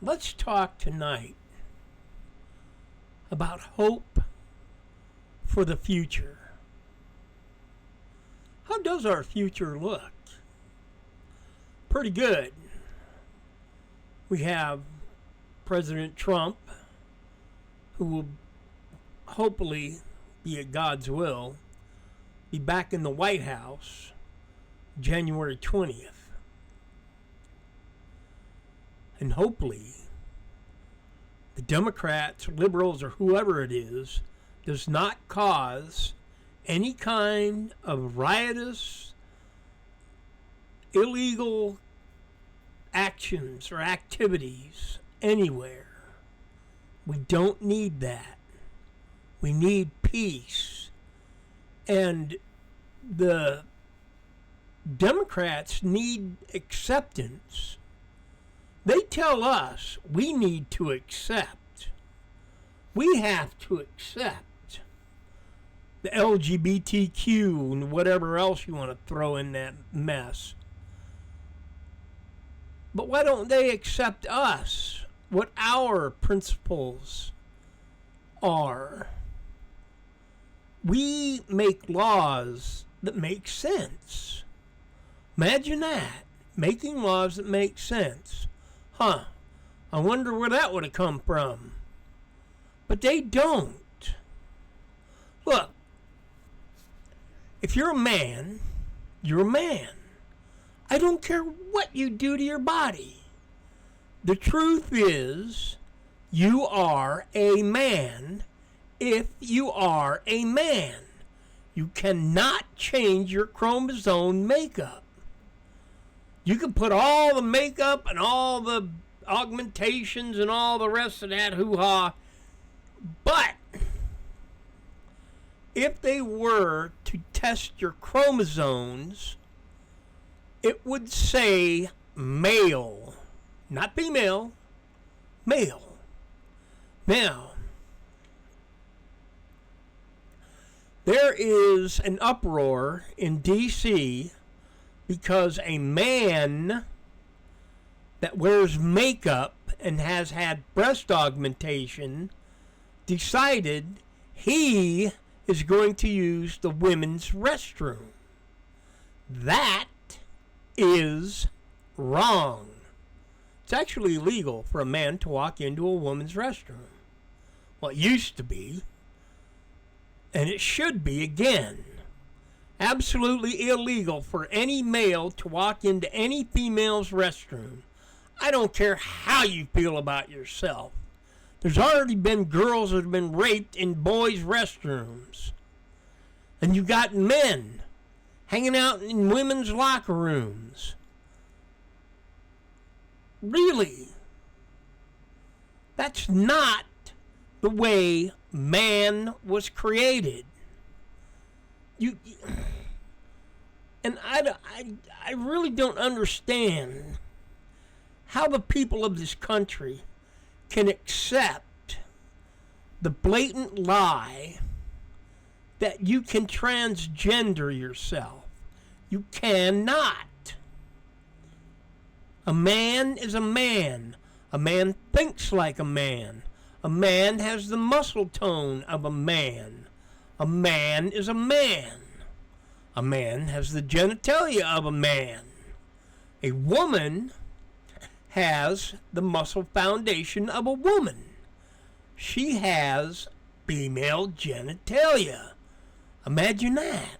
Let's talk tonight about hope for the future. How does our future look? Pretty good. We have President Trump, who will hopefully be at God's will, be back in the White House January 20th. And hopefully, the Democrats, liberals, or whoever it is, does not cause any kind of riotous, illegal actions or activities anywhere. We don't need that. We need peace. And the Democrats need acceptance. They tell us we need to accept. We have to accept the LGBTQ and whatever else you want to throw in that mess. But why don't they accept us, what our principles are? We make laws that make sense. Imagine that, making laws that make sense. I wonder where that would have come from. But they don't. Look, if you're a man, you're a man. I don't care what you do to your body. The truth is, you are a man if you are a man. You cannot change your chromosome makeup. You can put all the makeup and all the augmentations and all the rest of that hoo-ha. But if they were to test your chromosomes, it would say male, not female, male. Now, there is an uproar in D.C. because a man that wears makeup and has had breast augmentation decided he is going to use the women's restroom. That is wrong. It's actually illegal for a man to walk into a woman's restroom. Well, it used to be, and it should be again. Absolutely illegal for any male to walk into any female's restroom. I don't care how you feel about yourself. There's already been girls that have been raped in boys' restrooms. And you got men hanging out in women's locker rooms. Really? That's not the way man was created. And I really don't understand how the people of this country can accept the blatant lie that you can transgender yourself. You cannot. A man is a man. A man thinks like a man. A man has the muscle tone of a man. A man is a man. A man has the genitalia of a man. A woman has the muscle foundation of a woman. She has female genitalia. Imagine that.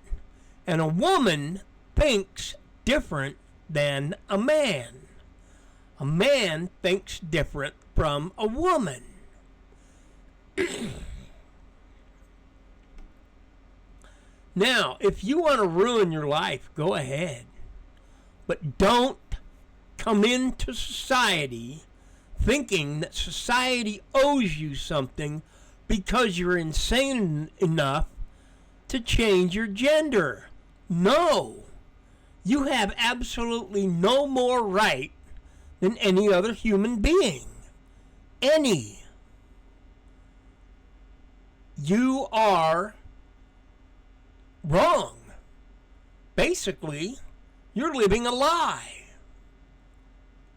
And a woman thinks different than a man. A man thinks different from a woman. Now, if you want to ruin your life, go ahead. But don't come into society thinking that society owes you something because you're insane enough to change your gender. No. You have absolutely no more right than any other human being. Any. You are wrong. Basically, you're living a lie.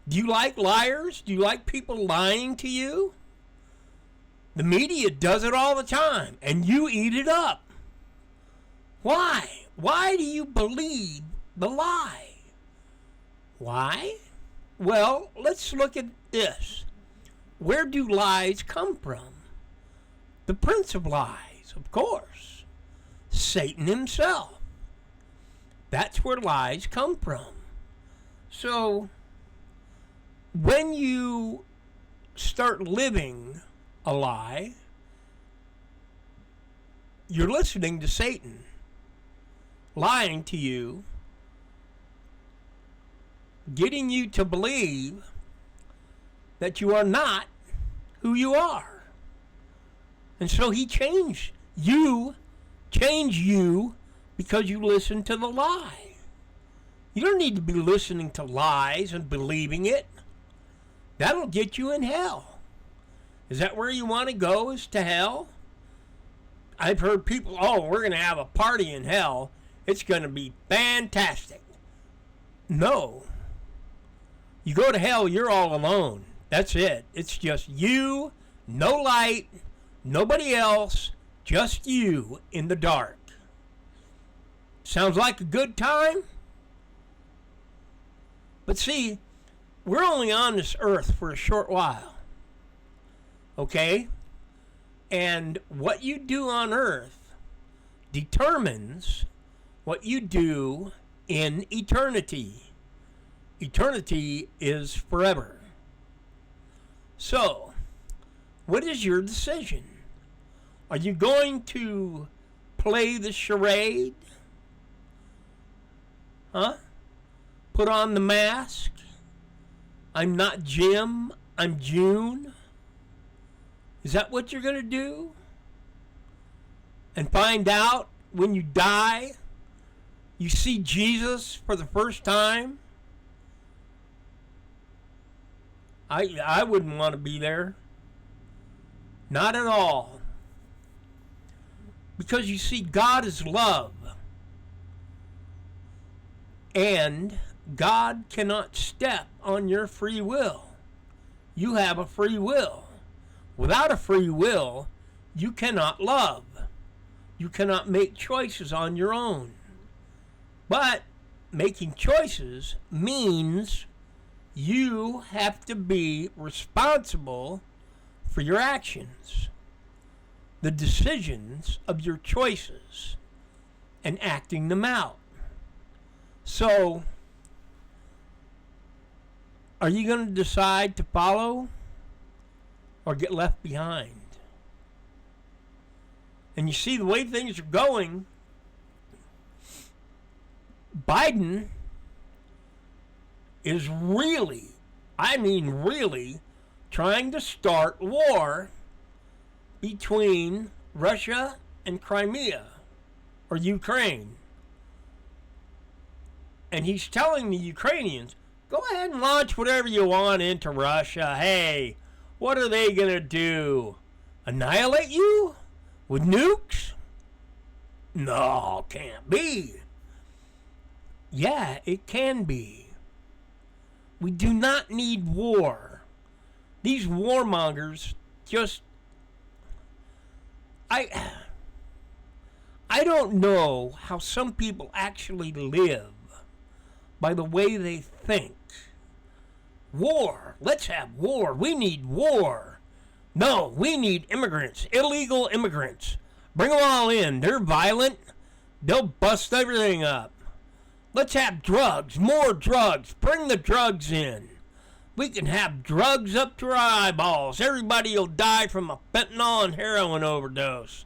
Do you like liars? Do you like people lying to you? The media does it all the time, and you eat it up. Why? Why do you believe the lie? Why? Well, let's look at this. Where do lies come from? The prince of lies, of course. Satan himself. That's where lies come from. So, when you start living a lie, you're listening to Satan lying to you, getting you to believe that you are not who you are. And so he changed you because you listen to the lie. You don't need to be listening to lies and believing it. That'll get you in hell. Is that where you want to go, is to hell? I've heard people, we're going to have a party in hell. It's going to be fantastic. No. You go to hell, you're all alone. That's it. It's just you, no light, nobody else, just you in the dark. Sounds like a good time? But see, we're only on this earth for a short while. Okay? And what you do on earth determines what you do in eternity. Eternity is forever. So, what is your decision? Are you going to play the charade? Huh? Put on the mask? I'm not Jim, I'm June? Is that what you're going to do? And find out when you die, you see Jesus for the first time? I wouldn't want to be there. Not at all. Because you see, God is love. And God cannot step on your free will. You have a free will. Without a free will, you cannot love. You cannot make choices on your own. But making choices means you have to be responsible for your actions, the decisions of your choices, and acting them out. So, are you going to decide to follow or get left behind? And you see the way things are going, Biden is really trying to start war between Russia and Crimea, or Ukraine. And he's telling the Ukrainians, go ahead and launch whatever you want into Russia. Hey, what are they going to do? Annihilate you? With nukes? No, can't be. Yeah, it can be. We do not need war. These warmongers just... I don't know how some people actually live by the way they think. War. Let's have war. We need war. No, we need immigrants. Illegal immigrants. Bring them all in. They're violent. They'll bust everything up. Let's have drugs. More drugs. Bring the drugs in. We can have drugs up to our eyeballs. Everybody will die from a fentanyl and heroin overdose.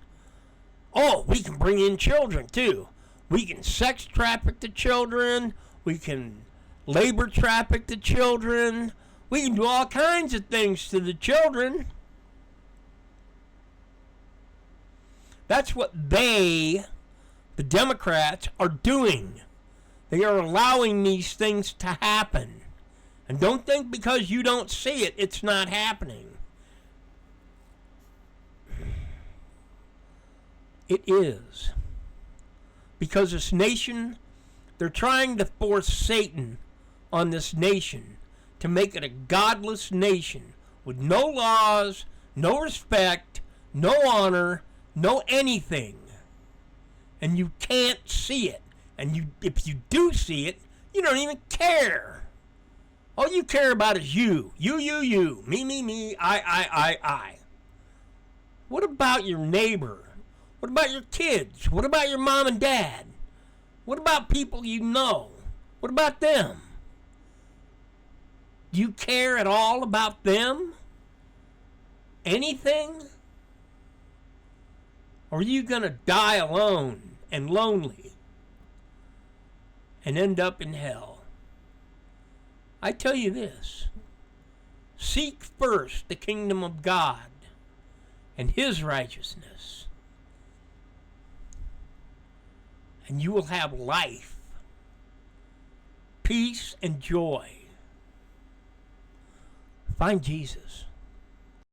Oh, we can bring in children, too. We can sex traffic the children. We can labor traffic the children. We can do all kinds of things to the children. That's what the Democrats, are doing. They are allowing these things to happen. And don't think because you don't see it, it's not happening. It is. Because this nation, they're trying to force Satan on this nation to make it a godless nation with no laws, no respect, no honor, no anything. And you can't see it. And if you do see it, you don't even care. All you care about is you. You. Me, I. What about your neighbor? What about your kids? What about your mom and dad? What about people you know? What about them? Do you care at all about them? Anything? Or are you going to die alone and lonely and end up in hell? I tell you this. Seek first the kingdom of God and His righteousness, and you will have life, peace, and joy. Find Jesus.